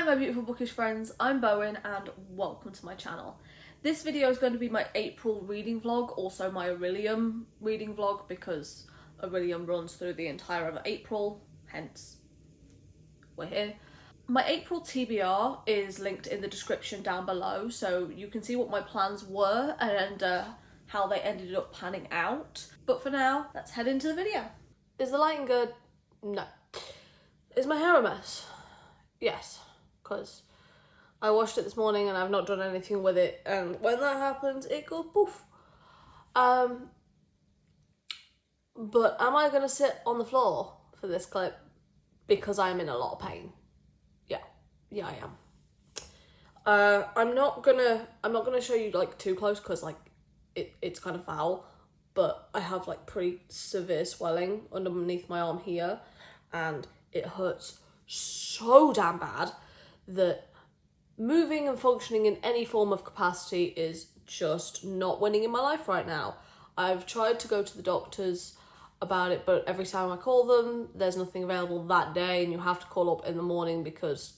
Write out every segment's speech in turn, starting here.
Hi my beautiful bookish friends, I'm Bowen and welcome to my channel. This video is going to be my April reading vlog, also my Orilium reading vlog because Orilium runs through the entire of April, hence we're here. My April TBR is linked in the description down below so you can see what my plans were and how they ended up panning out. But for now, let's head into the video. Is the lighting good? No. Is my hair a mess? Yes, because I washed it this morning and I've not done anything with it, and when that happens it goes poof. But am I gonna sit on the floor for this clip because I'm in a lot of pain? Yeah I am. I'm not gonna show you like too close because like it's kind of foul, but I have like pretty severe swelling underneath my arm here and it hurts so damn bad that moving and functioning in any form of capacity is just not winning in my life right now. I've tried to go to the doctors about it, but every time I call them, there's nothing available that day and you have to call up in the morning because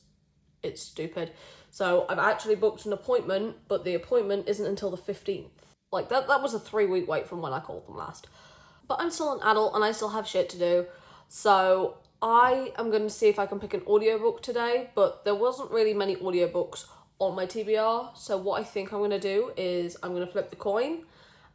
it's stupid. So I've actually booked an appointment, but the appointment isn't until the 15th. Like that was a 3-week wait from when I called them last. But I'm still an adult and I still have shit to do. So I am going to see if I can pick an audiobook today, but there wasn't really many audiobooks on my TBR. So what I think I'm going to do is I'm going to flip the coin,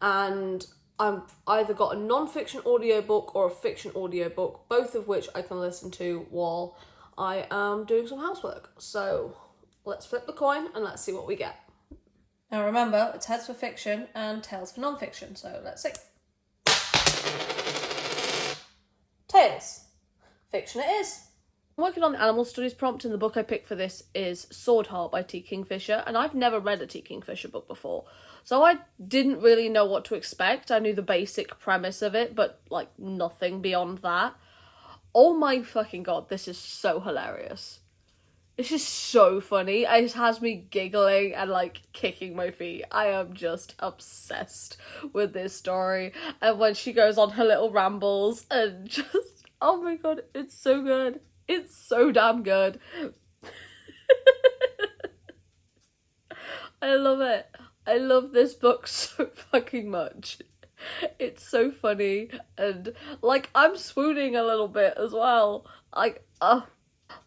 and I've either got a non-fiction audiobook or a fiction audiobook, both of which I can listen to while I am doing some housework. So let's flip the coin and let's see what we get. Now remember, it's heads for fiction and tails for non-fiction, so let's see. Tails. Fiction it is. I'm working on the animal studies prompt, and the book I picked for this is Sword Heart by T. Kingfisher, and I've never read a T. Kingfisher book before, so I didn't really know what to expect. I knew the basic premise of it, but like nothing beyond that. Oh my fucking god, this is so hilarious. This is so funny. It has me giggling and like kicking my feet. I am just obsessed with this story. And when she goes on her little rambles and just, oh my god, it's so good. It's so damn good. I love it. I love this book so fucking much. It's so funny and like I'm swooning a little bit as well.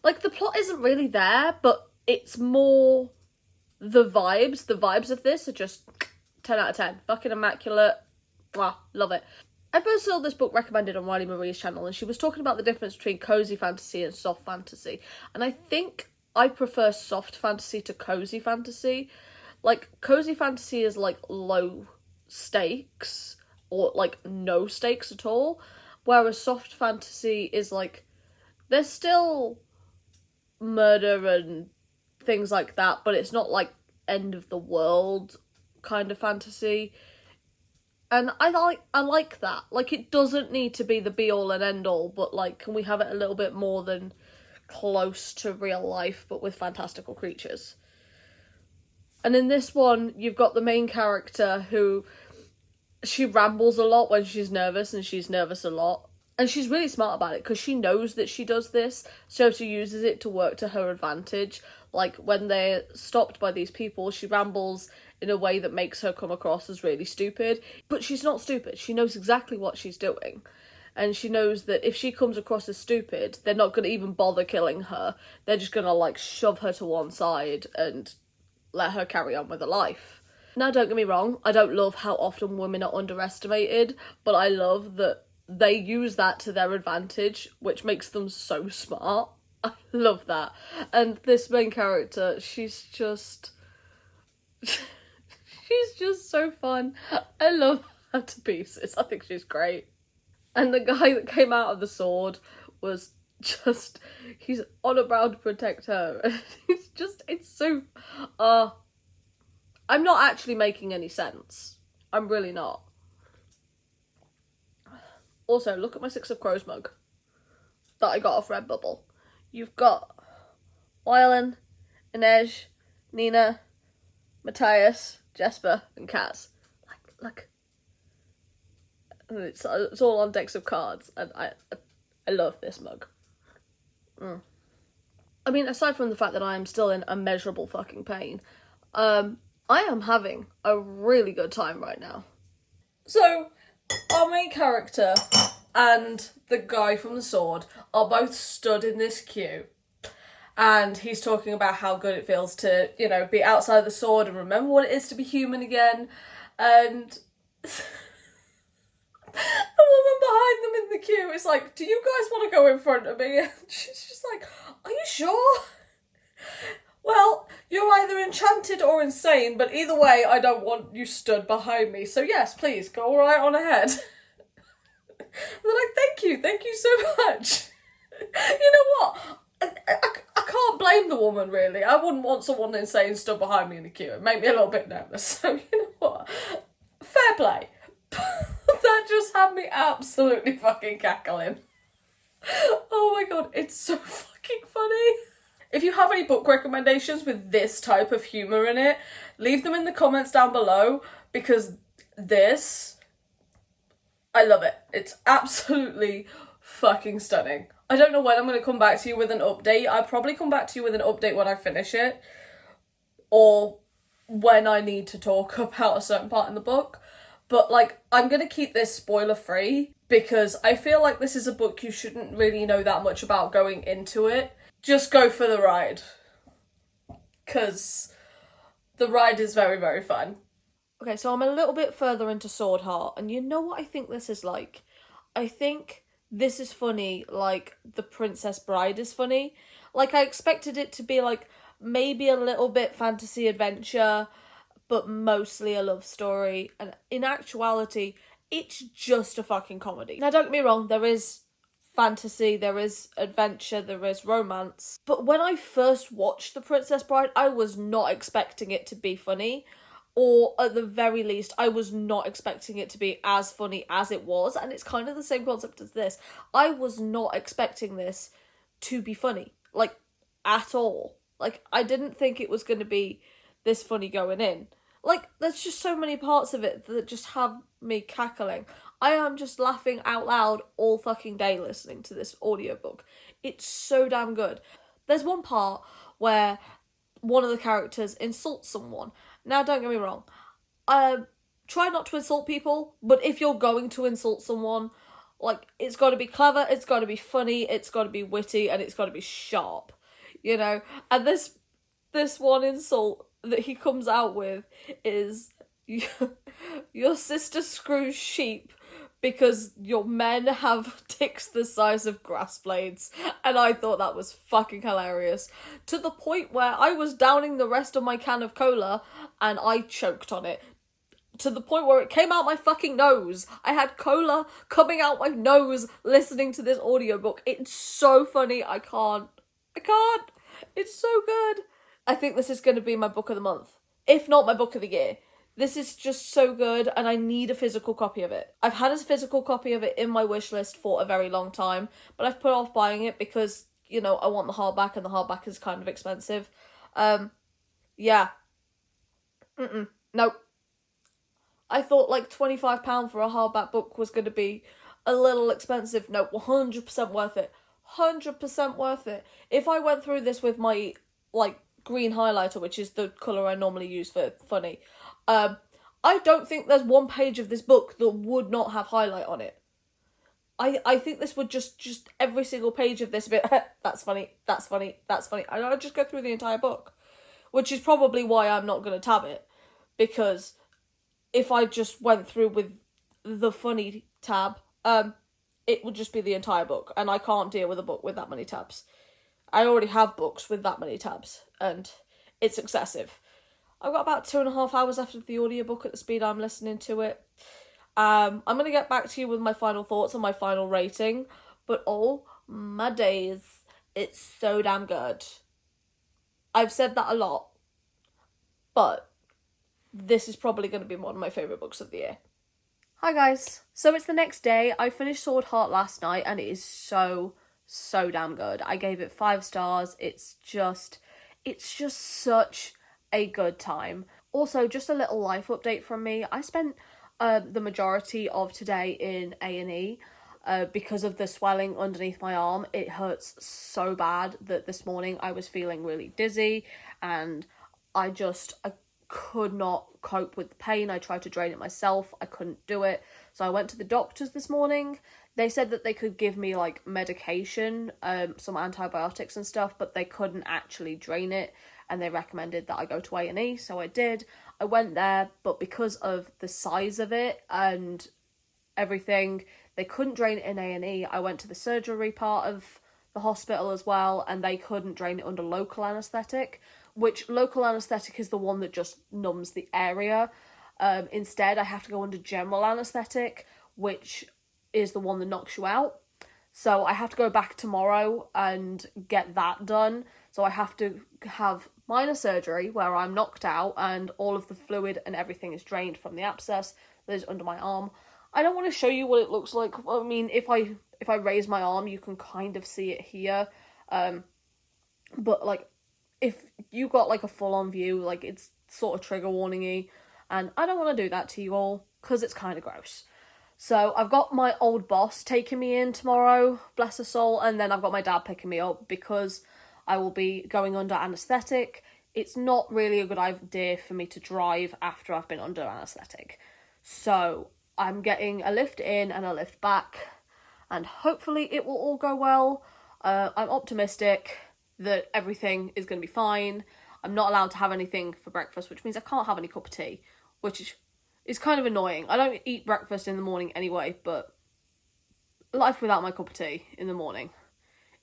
Like the plot isn't really there, but it's more the vibes. The vibes of this are just 10 out of 10. Fucking immaculate. Wow, love it. I first saw this book recommended on Riley Marie's channel, and she was talking about the difference between cozy fantasy and soft fantasy. And I think I prefer soft fantasy to cozy fantasy. Like, cozy fantasy is like low stakes or like no stakes at all, whereas soft fantasy is like there's still murder and things like that, but it's not like end of the world kind of fantasy. And I like that. Like, it doesn't need to be the be all and end all, but like, can we have it a little bit more than close to real life but with fantastical creatures? And in this one, you've got the main character who, she rambles a lot when she's nervous, and she's nervous a lot. And she's really smart about it because she knows that she does this, so she uses it to work to her advantage. Like, when they're stopped by these people, she rambles in a way that makes her come across as really stupid. But she's not stupid. She knows exactly what she's doing. And she knows that if she comes across as stupid, they're not going to even bother killing her. They're just going to, like, shove her to one side and let her carry on with her life. Now, don't get me wrong, I don't love how often women are underestimated, but I love that they use that to their advantage, which makes them so smart. I love that. And this main character, she's just so fun. I love her to pieces. I think she's great. And the guy that came out of the sword was just, he's on about to protect her. It's so, I'm not actually making any sense. I'm really not. Also, look at my Six of Crows mug that I got off Redbubble. You've got Wylan, Inej, Nina, Matthias, Jesper, and Kaz. Look. And it's all on decks of cards, and I love this mug. I mean, aside from the fact that I am still in immeasurable fucking pain, I am having a really good time right now. So, our main character and the guy from the sword are both stood in this queue. And he's talking about how good it feels to, you know, be outside the sword and remember what it is to be human again. And the woman behind them in the queue is like, do you guys want to go in front of me? And she's just like, are you sure? Well, you're either enchanted or insane, but either way, I don't want you stood behind me. So yes, please, go right on ahead. And they're like, thank you so much. You know what? I can't blame the woman, really. I wouldn't want someone insane stood behind me in the queue. It made me a little bit nervous. So, you know what? Fair play. That just had me absolutely fucking cackling. Oh my god, it's so fucking funny. If you have any book recommendations with this type of humour in it, leave them in the comments down below, because this, I love it. It's absolutely fucking stunning. I don't know when I'm going to come back to you with an update. I'll probably come back to you with an update when I finish it, or when I need to talk about a certain part in the book. But, like, I'm going to keep this spoiler free, because I feel like this is a book you shouldn't really know that much about going into it. Just go for the ride, because the ride is very, very fun. Okay, so I'm a little bit further into Sword Heart, and you know what I think this is like? I think this is funny like The Princess Bride is funny. Like, I expected it to be like maybe a little bit fantasy adventure, but mostly a love story, and in actuality, it's just a fucking comedy. Now, don't get me wrong, there is fantasy, there is adventure, there is romance. But when I first watched The Princess Bride, I was not expecting it to be funny. Or at the very least, I was not expecting it to be as funny as it was. And it's kind of the same concept as this. I was not expecting this to be funny. Like, at all. Like, I didn't think it was going to be this funny going in. Like, there's just so many parts of it that just have me cackling. I am just laughing out loud all fucking day listening to this audiobook. It's so damn good. There's one part where one of the characters insults someone. Now, don't get me wrong. Try not to insult people, but if you're going to insult someone, like, it's got to be clever, it's got to be funny, it's got to be witty, and it's got to be sharp, you know? And this one insult that he comes out with is, your sister screws sheep because your men have dicks the size of grass blades. And I thought that was fucking hilarious. To the point where I was downing the rest of my can of cola and I choked on it. To the point where it came out my fucking nose. I had cola coming out my nose listening to this audiobook. It's so funny. I can't. It's so good. I think this is going to be my book of the month, if not my book of the year. This is just so good, and I need a physical copy of it. I've had a physical copy of it in my wish list for a very long time, but I've put off buying it because, you know, I want the hardback, and the hardback is kind of expensive. Yeah. Nope. I thought like £25 for a hardback book was going to be a little expensive. No, 100% worth it. 100% worth it. If I went through this with my, like, green highlighter, which is the colour I normally use for funny, I don't think there's one page of this book that would not have highlight on it. I think this would just every single page of this bit, that's funny, that's funny, that's funny. And I'd just go through the entire book, which is probably why I'm not going to tab it, because if I just went through with the funny tab, it would just be the entire book, and I can't deal with a book with that many tabs. I already have books with that many tabs, and it's excessive. I've got about 2.5 hours left of the audiobook at the speed I'm listening to it. I'm going to get back to you with my final thoughts and my final rating, but oh my days, it's so damn good. I've said that a lot, but this is probably going to be one of my favourite books of the year. Hi guys, so it's the next day. I finished Sword Heart last night and it is so damn good. I gave it 5 stars. It's just such a good time. Also, just a little life update from me. I spent the majority of today in A&E. because of the swelling underneath my arm. It hurts so bad that this morning I was feeling really dizzy, and I could not cope with the pain. I tried to drain it myself. I couldn't do it. So I went to the doctors this morning. They said that they could give me like medication, some antibiotics and stuff, but they couldn't actually drain it, and they recommended that I go to A&E, so I did. I went there, but because of the size of it and everything, they couldn't drain it in A&E. I went to the surgery part of the hospital as well, and they couldn't drain it under local anaesthetic, which local anaesthetic is the one that just numbs the area. Instead, I have to go under general anaesthetic, which is the one that knocks you out. So I have to go back tomorrow and get that done. So I have to have minor surgery where I'm knocked out and all of the fluid and everything is drained from the abscess that is under my arm. I don't want to show you what it looks like. I mean, if I raise my arm, you can kind of see it here. But like, if you got like a full-on view, like, it's sort of trigger warning-y, and I don't want to do that to you all because it's kind of gross. So I've got my old boss taking me in tomorrow, bless her soul, and then I've got my dad picking me up because I will be going under anaesthetic. It's not really a good idea for me to drive after I've been under anaesthetic. So I'm getting a lift in and a lift back, and hopefully it will all go well. I'm optimistic that everything is going to be fine. I'm not allowed to have anything for breakfast, which means I can't have any cup of tea, which is kind of annoying. I don't eat breakfast in the morning anyway, but life without my cup of tea in the morning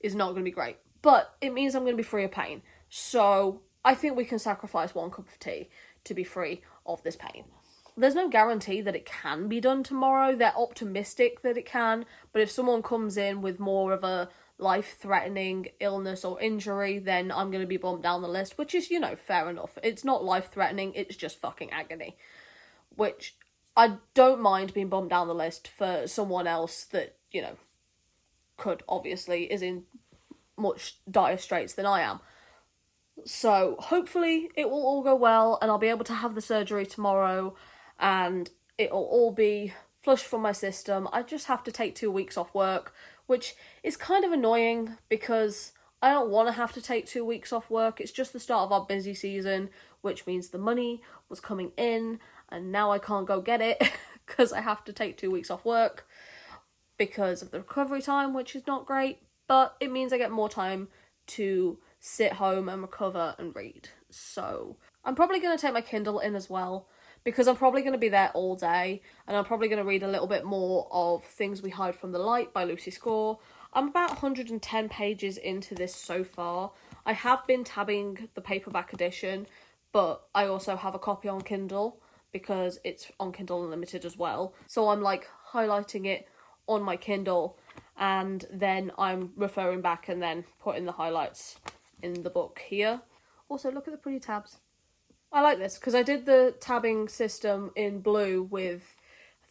is not going to be great. But it means I'm going to be free of pain. So I think we can sacrifice one cup of tea to be free of this pain. There's no guarantee that it can be done tomorrow. They're optimistic that it can, but if someone comes in with more of a life-threatening illness or injury, then I'm going to be bumped down the list, which is, fair enough. It's not life-threatening, it's just fucking agony. Which I don't mind being bumped down the list for someone else that, is in much dire straits than I am. So hopefully it will all go well and I'll be able to have the surgery tomorrow and it'll all be flushed from my system. I just have to take 2 weeks off work, which is kind of annoying because I don't want to have to take 2 weeks off work. It's just the start of our busy season, which means the money was coming in and now I can't go get it because I have to take 2 weeks off work because of the recovery time, which is not great, but it means I get more time to sit home and recover and read. So I'm probably going to take my Kindle in as well because I'm probably going to be there all day and I'm probably going to read a little bit more of Things We Hide from the Light by Lucy Score. I'm about 110 pages into this so far. I have been tabbing the paperback edition, but I also have a copy on Kindle because it's on Kindle Unlimited as well. So I'm like highlighting it on my Kindle and then I'm referring back and then putting the highlights in the book here. Also, look at the pretty tabs. I like this because I did the tabbing system in blue with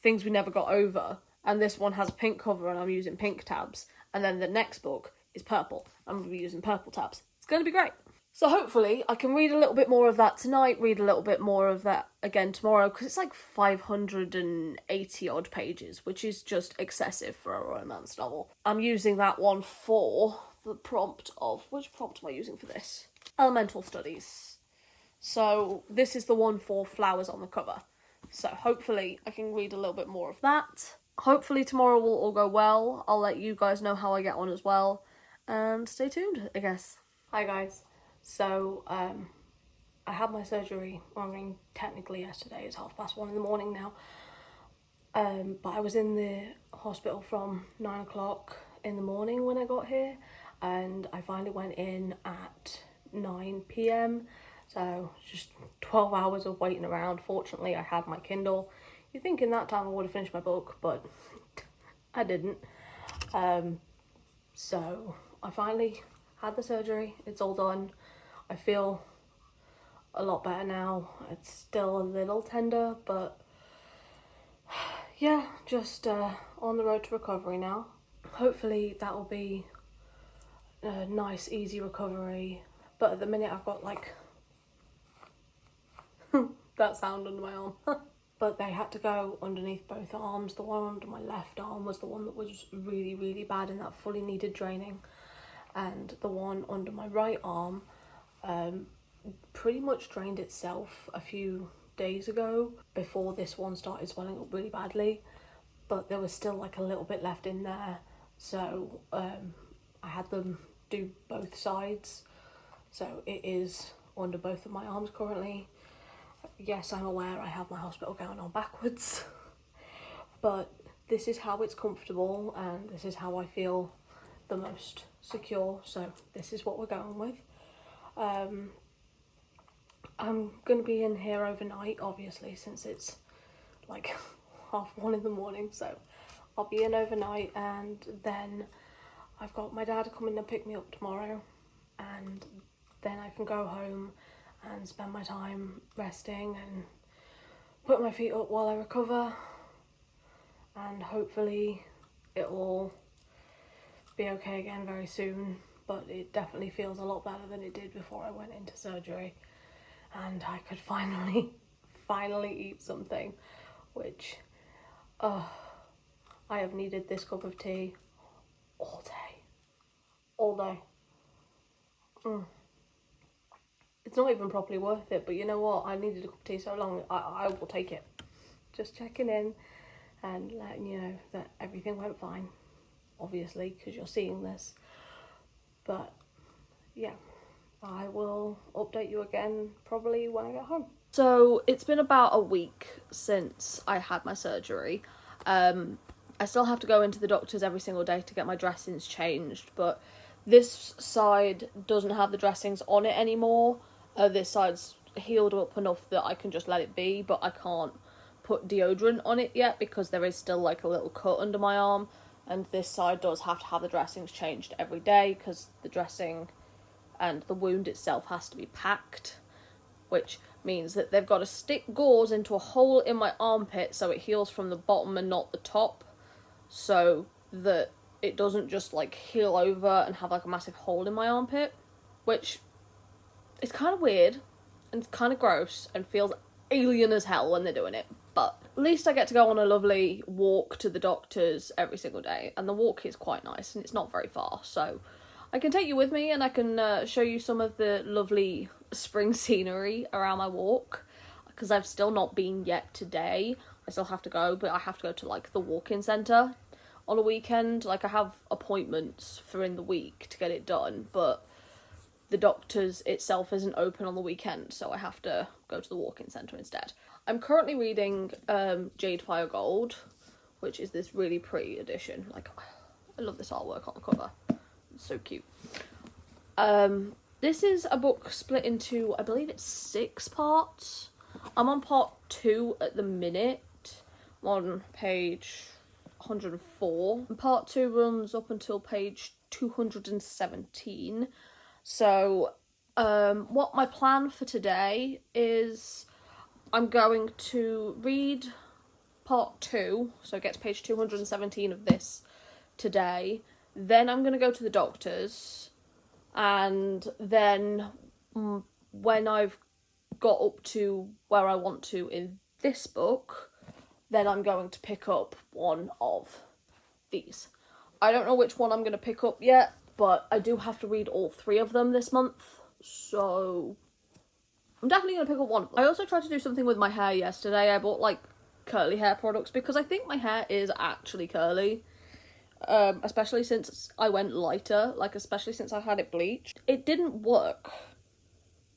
Things We Never Got Over, and this one has a pink cover and I'm using pink tabs, and then the next book is purple. I'm going to be using purple tabs. It's going to be great. So hopefully I can read a little bit more of that tonight, read a little bit more of that again tomorrow, because it's like 580 odd pages, which is just excessive for a romance novel. I'm using that one for the prompt of, which prompt am I using for this? Elemental Studies. So this is the one for flowers on the cover. So hopefully I can read a little bit more of that. Hopefully tomorrow will all go well. I'll let you guys know how I get on as well. And stay tuned, I guess. Hi guys. So I had my surgery, I mean technically yesterday, it's 1:30 in the morning now. But I was in the hospital from 9 o'clock in the morning when I got here, and I finally went in at 9 p.m. So just 12 hours of waiting around. Fortunately, I had my Kindle. You'd think in that time I would have finished my book, but I didn't. So I finally had the surgery. It's all done. I feel a lot better now. It's still a little tender, but yeah, just on the road to recovery now. Hopefully that will be a nice, easy recovery. But at the minute I've got like that sound under my arm. but they had to go underneath both arms. The one under my left arm was the one that was really, really bad and that fully needed draining. And the one under my right arm pretty much drained itself a few days ago before this one started swelling up really badly. But there was still like a little bit left in there. So I had them do both sides. So it is under both of my arms currently. Yes, I'm aware I have my hospital gown on backwards, but this is how it's comfortable and this is how I feel the most secure, so this is what we're going with. I'm going to be in here overnight, obviously, since it's like 1:30 in the morning, so I'll be in overnight, and then I've got my dad coming to pick me up tomorrow, and then I can go home and spend my time resting and put my feet up while I recover, and hopefully it'll be okay again very soon. But it definitely feels a lot better than it did before I went into surgery, and I could finally eat something, which I have needed this cup of tea all day. It's not even properly worth it, but you know what? I needed a cup of tea so long, I will take it. Just checking in and letting you know that everything went fine, obviously, because you're seeing this. But yeah, I will update you again probably when I get home. So it's been about a week since I had my surgery. I still have to go into the doctor's every single day to get my dressings changed, but this side doesn't have the dressings on it anymore. This side's healed up enough that I can just let it be, but I can't put deodorant on it yet because there is still like a little cut under my arm, and this side does have to have the dressings changed every day because the dressing and the wound itself has to be packed, which means that they've got to stick gauze into a hole in my armpit so it heals from the bottom and not the top, so that it doesn't just like heal over and have like a massive hole in my armpit, which is kind of weird and it's kind of gross and feels alien as hell when they're doing it. But at least I get to go on a lovely walk to the doctor's every single day, and the walk is quite nice and it's not very far, so I can take you with me and I can show you some of the lovely spring scenery around my walk, because I've still not been yet today. I still have to go, but I have to go to like the walk-in centre on a weekend. Like, I have appointments for in the week to get it done, but the doctor's itself isn't open on the weekend, so I have to go to the walk-in centre instead. I'm currently reading Jade Fire Gold, which is this really pretty edition. Like, I love this artwork on the cover. It's so cute. This is a book split into, I believe it's 6 parts. I'm on part 2 at the minute. I'm on page 104. And part 2 runs up until page 217. So, what my plan for today is I'm going to read part 2, so get to page 217 of this today. Then I'm going to go to the doctor's, and then when I've got up to where I want to in this book, then I'm going to pick up one of these. I don't know which one I'm going to pick up yet, but I do have to read all 3 of them this month, so I'm definitely going to pick up one of them. I also tried to do something with my hair yesterday. I bought like curly hair products because I think my hair is actually curly. Especially since I went lighter, like especially since I had it bleached. It didn't work.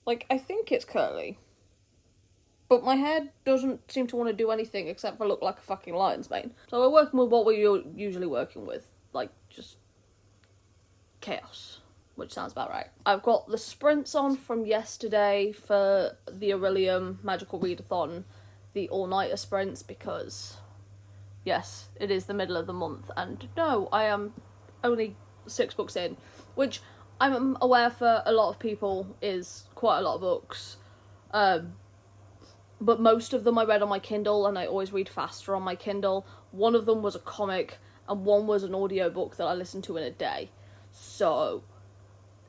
Like, I think it's curly, but my hair doesn't seem to want to do anything except for look like a fucking lion's mane. So we're working with what we're usually working with, like just chaos, which sounds about right. I've got the sprints on from yesterday for the Orilium Magical Readathon, the all-nighter sprints, because yes, it is the middle of the month, and no, I am only 6 books in, which I'm aware for a lot of people is quite a lot of books, but most of them I read on my Kindle, and I always read faster on my Kindle. One of them was a comic, and one was an audiobook that I listened to in a day, so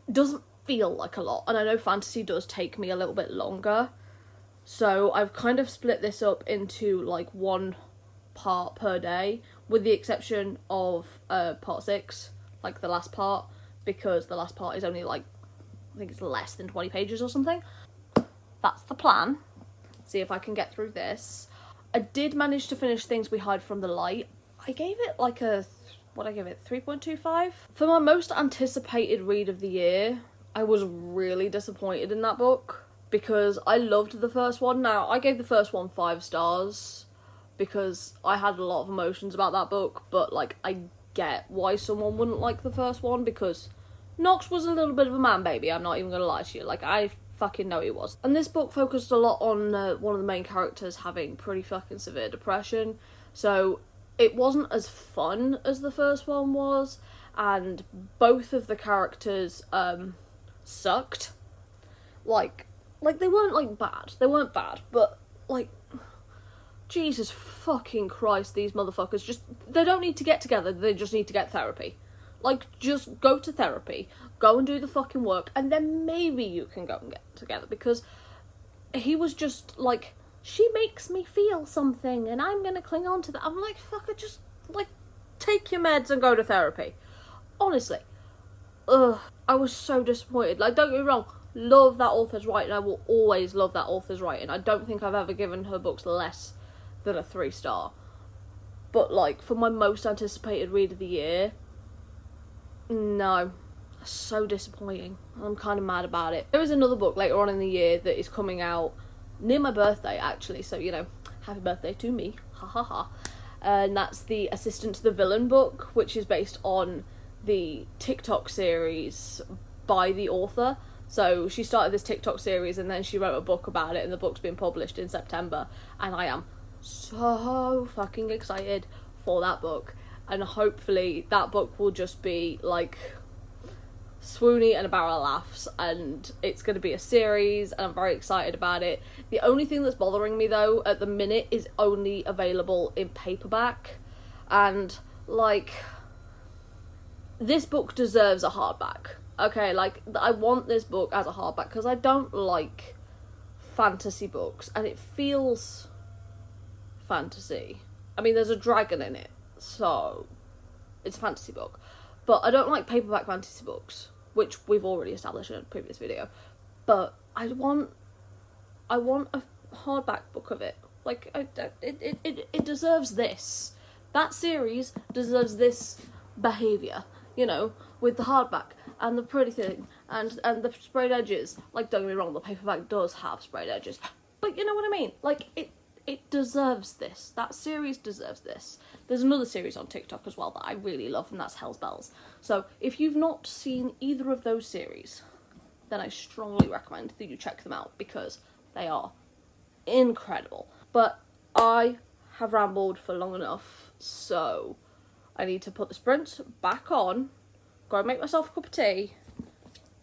it doesn't feel like a lot, and I know fantasy does take me a little bit longer, So I've kind of split this up into like one part per day, with the exception of part 6, like the last part, because the last part is only like, I think it's less than 20 pages or something. That's the plan. See if I can get through this. I did manage to finish Things We Hide from the Light. I gave it like a, what I give it, 3.25? For my most anticipated read of the year, I was really disappointed in that book because I loved the first one. Now, I gave the first one 5 stars because I had a lot of emotions about that book, but like I get why someone wouldn't like the first one because Knox was a little bit of a man baby, I'm not even gonna lie to you. Like, I fucking know he was. And this book focused a lot on one of the main characters having pretty fucking severe depression, so it wasn't as fun as the first one was, and both of the characters sucked. Like they weren't like bad. They weren't bad, but like, Jesus fucking Christ, these motherfuckers just, they don't need to get together, they just need to get therapy. Like, just go to therapy, go and do the fucking work, and then maybe you can go and get together, because he was just like, she makes me feel something, and I'm gonna cling on to that. I'm like, fucker, just, like, take your meds and go to therapy. Honestly. Ugh. I was so disappointed. Like, don't get me wrong, love that author's writing, I will always love that author's writing. I don't think I've ever given her books less than a 3-star. But, like, for my most anticipated read of the year, no. So disappointing. I'm kind of mad about it. There is another book later on in the year that is coming out near my birthday, actually, so, you know, happy birthday to me. Ha ha ha. And that's the Assistant to the Villain book, which is based on the TikTok series by the author. So she started this TikTok series and then she wrote a book about it, and the book's been published in September, and I am so fucking excited for that book. And hopefully that book will just be like swoony and a barrel of laughs, and it's going to be a series, and I'm very excited about it. The only thing that's bothering me though at the minute is only available in paperback, and like, this book deserves a hardback. Okay, like, I want this book as a hardback because I don't like fantasy books, and it feels fantasy. I mean, there's a dragon in it, so it's a fantasy book. But I don't like paperback fantasy books, which we've already established in a previous video. But I want a hardback book of it. Like, it deserves this. That series deserves this behaviour, you know, with the hardback and the pretty thing and the sprayed edges. Like, don't get me wrong, the paperback does have sprayed edges, but you know what I mean. Like, it deserves this. That series deserves this. There's another series on TikTok as well that I really love, and that's Hell's Bells. So if you've not seen either of those series, then I strongly recommend that you check them out because they are incredible. But I have rambled for long enough, so I need to put the sprint back on, go and make myself a cup of tea,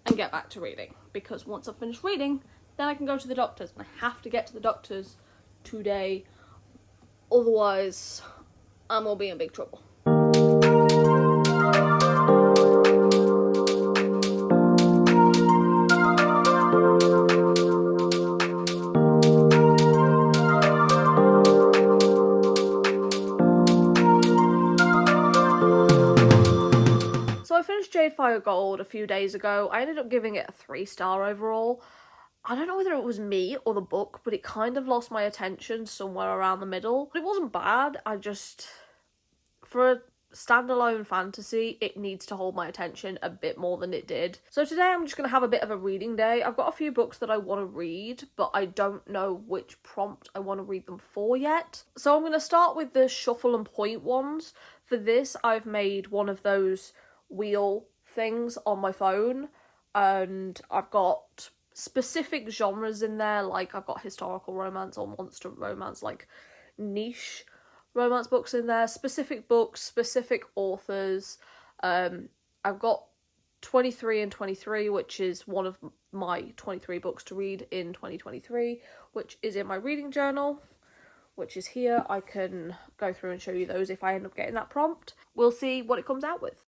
and get back to reading. Because once I've finished reading, then I can go to the doctors, and I have to get to the doctors today, otherwise I'm gonna be in big trouble. So I finished Jade Fire Gold a few days ago. I ended up giving it a 3-star overall. I don't know whether it was me or the book, but it kind of lost my attention somewhere around the middle. It wasn't bad, I just, for a standalone fantasy, it needs to hold my attention a bit more than it did. So today I'm just going to have a bit of a reading day. I've got a few books that I want to read, but I don't know which prompt I want to read them for yet. So I'm going to start with the shuffle and point ones. For this, I've made one of those wheel things on my phone, and I've got specific genres in there, like I've got historical romance or monster romance, like niche romance books in there, specific books, specific authors. I've got 23 and 23, which is one of my 23 books to read in 2023, which is in my reading journal, which is here. I can go through and show you those if I end up getting that prompt. We'll see what it comes out with.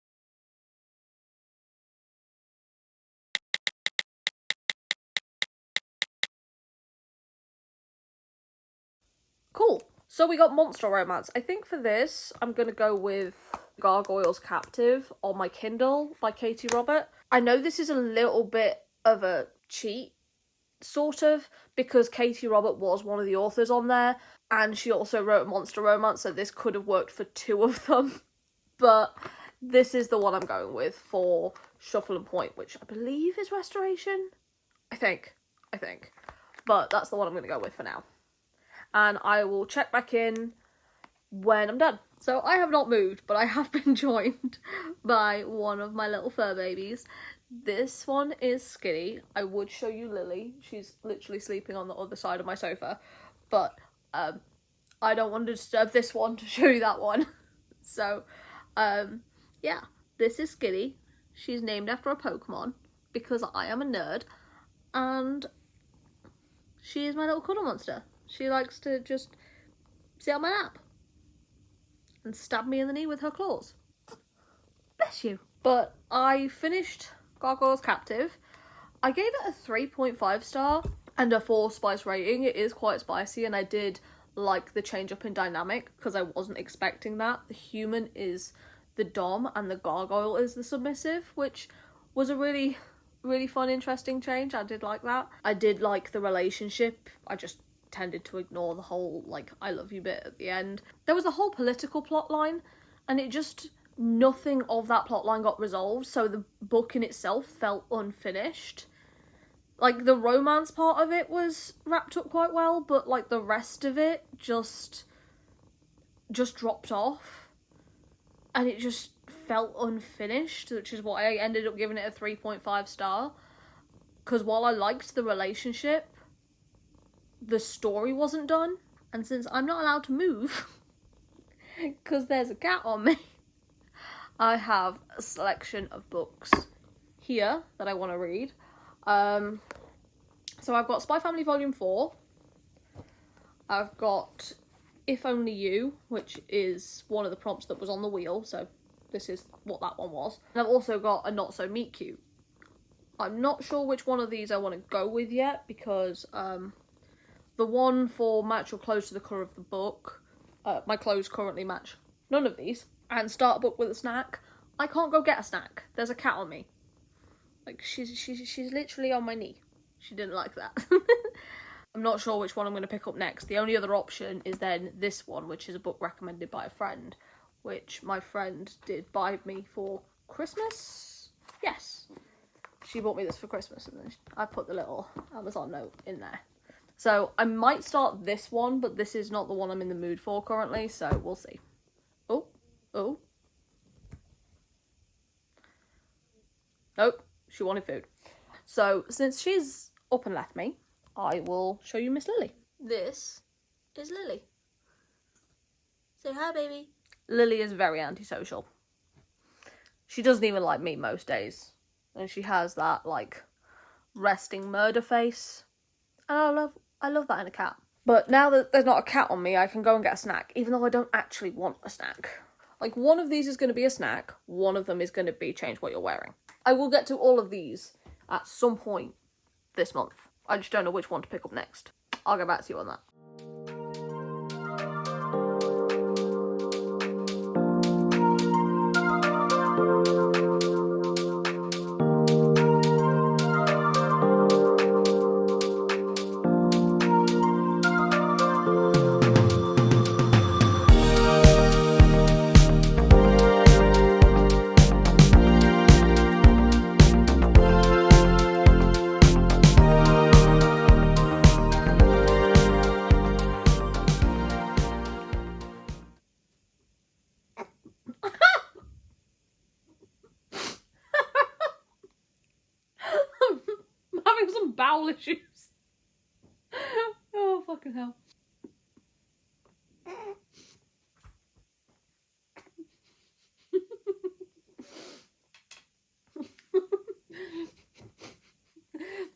Cool. So we got Monster Romance. I think for this, I'm going to go with Gargoyle's Captive on my Kindle by Katie Robert. I know this is a little bit of a cheat, sort of, because Katie Robert was one of the authors on there, and she also wrote Monster Romance, so this could have worked for two of them. But this is the one I'm going with for Shuffle and Point, which I believe is Restoration. I think. But that's the one I'm going to go with for now. And I will check back in when I'm done. So I have not moved, but I have been joined by one of my little fur babies. This one is Skinny. I would show you Lily. She's literally sleeping on the other side of my sofa. But I don't want to disturb this one to show you that one. So, yeah, this is Skinny. She's named after a Pokemon because I am a nerd. And she is my little cuddle monster. She likes to just sit on my lap and stab me in the knee with her claws. Bless you. But I finished Gargoyle's Captive. I gave it a 3.5 star and a 4 spice rating. It is quite spicy, and I did like the change up in dynamic because I wasn't expecting that. The human is the dom and the gargoyle is the submissive, which was a really fun, interesting change. I did like that. I did like the relationship. I just tended to ignore the whole, like, I love you bit at the end. There was a whole political plot line, and it just, nothing of that plot line got resolved, so the book in itself felt unfinished. Like, the romance part of it was wrapped up quite well, but, like, the rest of it just dropped off, and it just felt unfinished, which is why I ended up giving it a 3.5 star, because while I liked the relationship, the story wasn't done, and since I'm not allowed to move because there's a cat on me, I have a selection of books here that I want to read. So I've got Spy Family Volume 4. I've got If Only You, which is one of the prompts that was on the wheel, so this is what that one was. And I've also got A Not So Meet Cute. I'm not sure which one of these I want to go with yet, because the one for match your clothes to the colour of the book, my clothes currently match none of these. And start a book with a snack. I can't go get a snack. There's a cat on me. Like, she's literally on my knee. She didn't like that. I'm not sure which one I'm going to pick up next. The only other option is then this one, which is a book recommended by a friend, which my friend did buy me for Christmas. Yes. She bought me this for Christmas, and then I put the little Amazon note in there. So I might start this one, but this is not the one I'm in the mood for currently, so we'll see. Oh. Nope, she wanted food. So since she's up and left me, I will show you Miss Lily. This is Lily. Say hi, baby. Lily is very antisocial. She doesn't even like me most days. And she has that, like, resting murder face. And I love that in a cat. But now that there's not a cat on me, I can go and get a snack, even though I don't actually want a snack. Like, one of these is going to be a snack, one of them is going to be change what you're wearing. I will get to all of these at some point this month. I just don't know which one to pick up next. I'll get back to you on that. Bowel issues. Oh, fucking hell.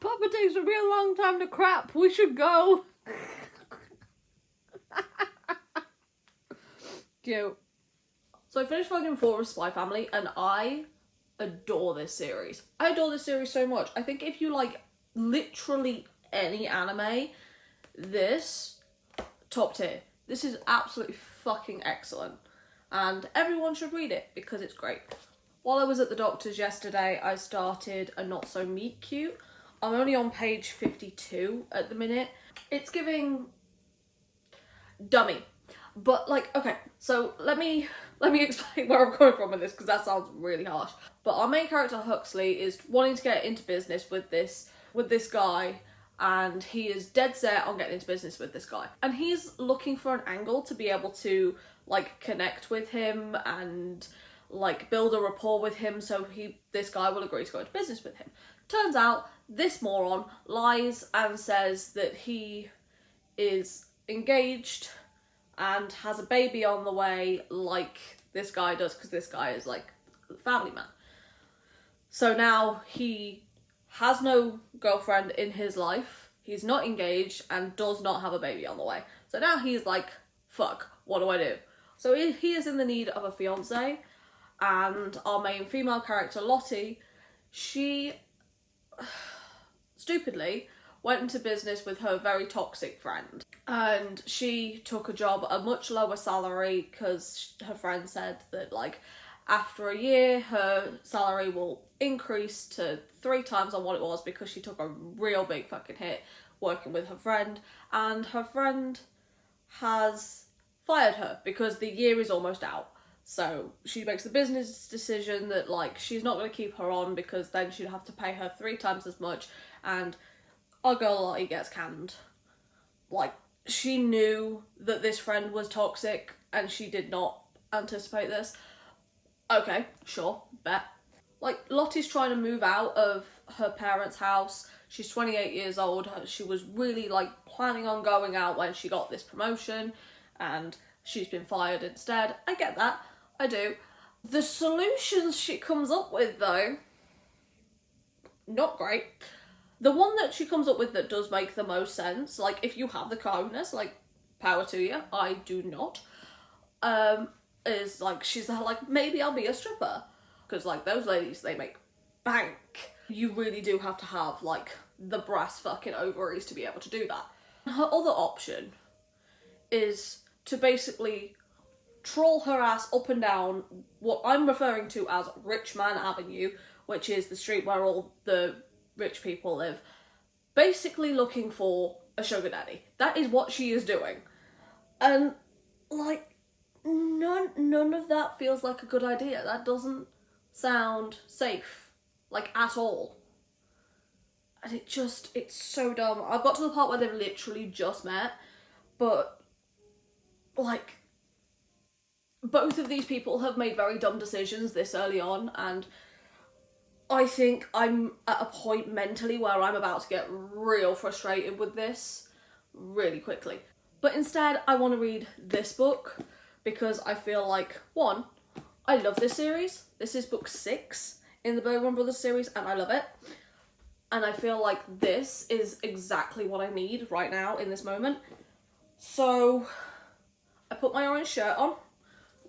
Papa takes a real long time to crap. We should go. Cute. So I finished volume 4 of Spy Family, and I adore this series. I adore this series so much. I think if you like literally any anime, this, top tier. This is absolutely fucking excellent, and everyone should read it because it's great. While I was at the doctor's yesterday, I started a Not So Meet Cute. I'm only on page 52 at the minute. It's giving dummy. But like, okay, so let me explain where I'm coming from with this, because that sounds really harsh. But our main character Huxley is wanting to get into business with this guy, and he is dead set on getting into business with this guy. And he's looking for an angle to be able to like connect with him and like build a rapport with him, so this guy will agree to go into business with him. Turns out this moron lies and says that he is engaged and has a baby on the way, like this guy does, because this guy is like a family man. So now he has no girlfriend in his life, he's not engaged, and does not have a baby on the way. So now he's like, fuck, what do I do? So he is in the need of a fiance, and our main female character, Lottie, she stupidly went into business with her very toxic friend. And she took a job at a much lower salary because her friend said that like after a year her salary will increase to 3 times on what it was, because she took a real big fucking hit working with her friend, and her friend has fired her because the year is almost out. So she makes the business decision that like she's not going to keep her on, because then she'd have to pay her 3 times as much, and our girl Lottie gets canned. Like, she knew that this friend was toxic and she did not anticipate this. Okay, sure, bet. Like, Lottie's trying to move out of her parents' house. She's 28 years old. She was really like planning on going out when she got this promotion, and she's been fired instead. I get that. I do. The solutions she comes up with, though, not great. The one that she comes up with that does make the most sense, like, if you have the cojones, like, power to you, I do not, is, like, she's like, maybe I'll be a stripper. Because, like, those ladies, they make bank. You really do have to have, like, the brass fucking ovaries to be able to do that. Her other option is to basically troll her ass up and down what I'm referring to as Rich Man Avenue, which is the street where all the rich people live, basically looking for a sugar daddy. That is what she is doing. And, like, none of that feels like a good idea. That doesn't sound safe, like, at all. And it's so dumb. I've got to the part where they've literally just met, but, like, both of these people have made very dumb decisions this early on, and I think I'm at a point mentally where I'm about to get real frustrated with this really quickly. But instead, I want to read this book because I feel like, one, I love this series. This is book 6 in the Bergman Brothers series, and I love it. And I feel like this is exactly what I need right now in this moment. So I put my orange shirt on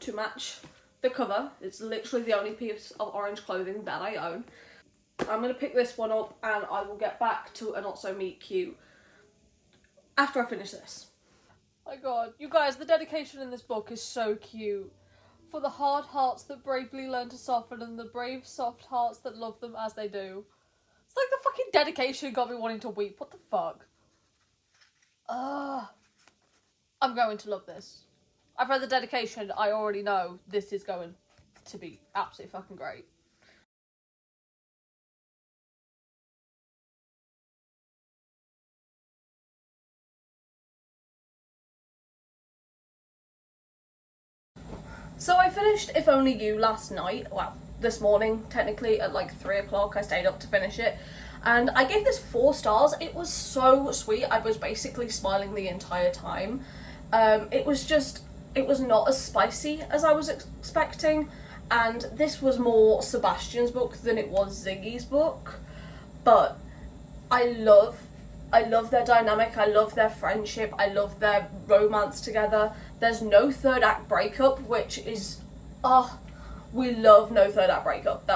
to match the cover. It's literally the only piece of orange clothing that I own. I'm going to pick this one up, and I will get back to a Not So Meet Cute after I finish this. My god, you guys, the dedication in this book is so cute. For the hard hearts that bravely learn to soften, and the brave soft hearts that love them as they do. It's like the fucking dedication got me wanting to weep. What the fuck? I'm going to love this. I've read the dedication. I already know this is going to be absolutely fucking great. So I finished If Only You last night. Well, this morning, technically, at like 3 o'clock. I stayed up to finish it. And I gave this 4 stars. It was so sweet. I was basically smiling the entire time. It was not as spicy as I was expecting, and this was more Sebastian's book than it was Ziggy's book, but I love their dynamic, I love their friendship, I love their romance together. There's no 3rd act breakup, which is, we love no 3rd act breakup.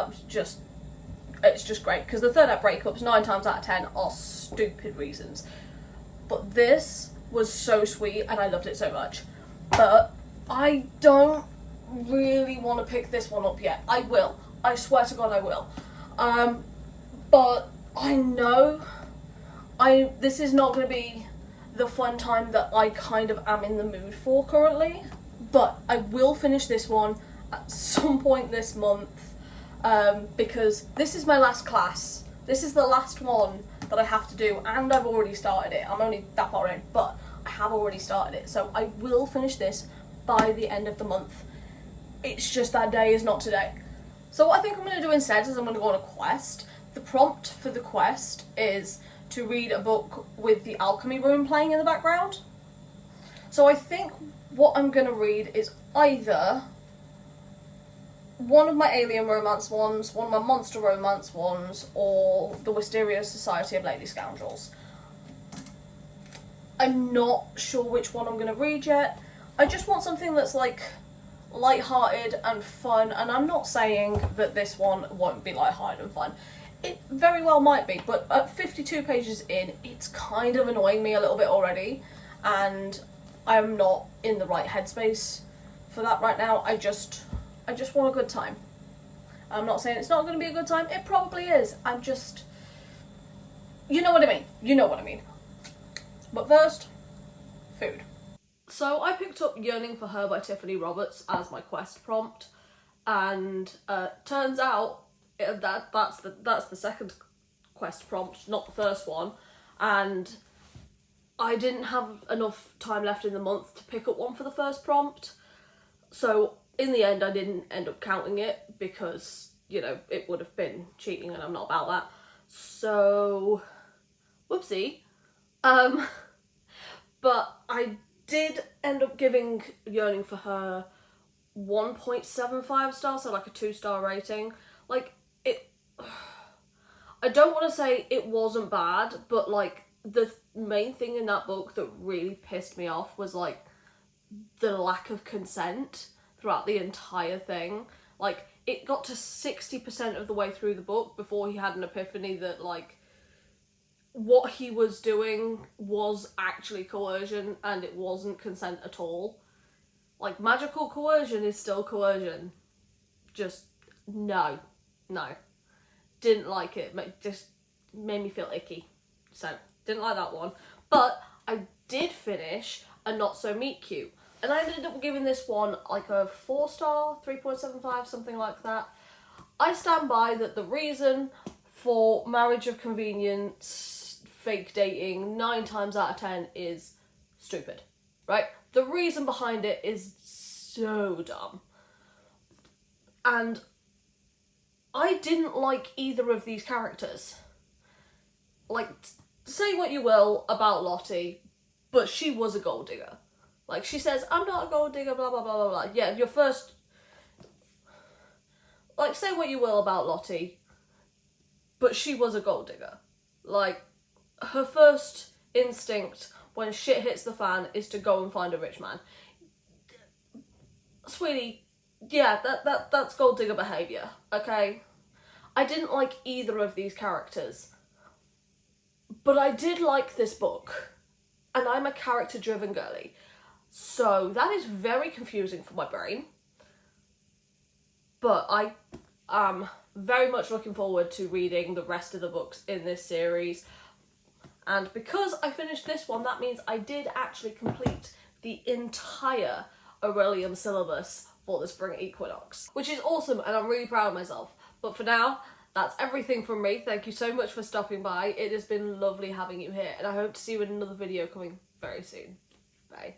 It's just great, because the 3rd act breakups 9 times out of 10 are stupid reasons, but this was so sweet and I loved it so much. but I don't really want to pick this one up yet. I will. I swear to God I will. But I know this is not going to be the fun time that I kind of am in the mood for currently. But I will finish this one at some point this month, because this is my last class. This is the last one that I have to do, and I've already started it. I'm only that far in, but I have already started it. So I will finish this by the end of the month. It's just that day is not today. So what I think I'm going to do instead is I'm going to go on a quest. The prompt for the quest is to read a book with the alchemy room playing in the background. So I think what I'm going to read is either one of my alien romance ones, one of my monster romance ones, or the Wisteria Society of Lady Scoundrels. I'm not sure which one I'm going to read yet. I just want something that's like light-hearted and fun, and I'm not saying that this one won't be light-hearted and fun. It very well might be, but at 52 pages in, it's kind of annoying me a little bit already, and I'm not in the right headspace for that right now. I just want a good time. I'm not saying it's not going to be a good time. It probably is. I'm just... You know what I mean. You know what I mean. But first, food. So I picked up Yearning for Her by Tiffany Roberts as my quest prompt, and turns out that's the second quest prompt, not the first one, and I didn't have enough time left in the month to pick up one for the first prompt, so in the end I didn't end up counting it because, you know, it would have been cheating and I'm not about that. So, whoopsie. But I did end up giving Yearning for Her 1.75 stars, so like a 2-star rating. Like, I don't want to say it wasn't bad, but like the main thing in that book that really pissed me off was like the lack of consent throughout the entire thing. Like, it got to 60% of the way through the book before he had an epiphany that like what he was doing was actually coercion and it wasn't consent at all. Like, magical coercion is still coercion. Just no. Didn't like it. Just made me feel icky. So, didn't like that one. But I did finish A Not So Meet Cute. And I ended up giving this one like a 4-star, 3.75, something like that. I stand by that the reason for marriage of convenience, fake dating, 9 times out of 10 is stupid, right? The reason behind it is so dumb. And I didn't like either of these characters. Like, say what you will about Lottie, but she was a gold digger. Like, she says, I'm not a gold digger, blah, blah, blah, blah, blah. Yeah, your first... Like, say what you will about Lottie, but she was a gold digger. Like, her first instinct when shit hits the fan is to go and find a rich man. Sweetie, yeah, that's gold digger behaviour, okay? I didn't like either of these characters, but I did like this book, and I'm a character-driven girly, so that is very confusing for my brain, but I am very much looking forward to reading the rest of the books in this series, and because I finished this one, that means I did actually complete the entire Orilium syllabus for the spring equinox, which is awesome and I'm really proud of myself. But for now, that's everything from me. Thank you so much for stopping by. It has been lovely having you here, and I hope to see you in another video coming very soon. Bye.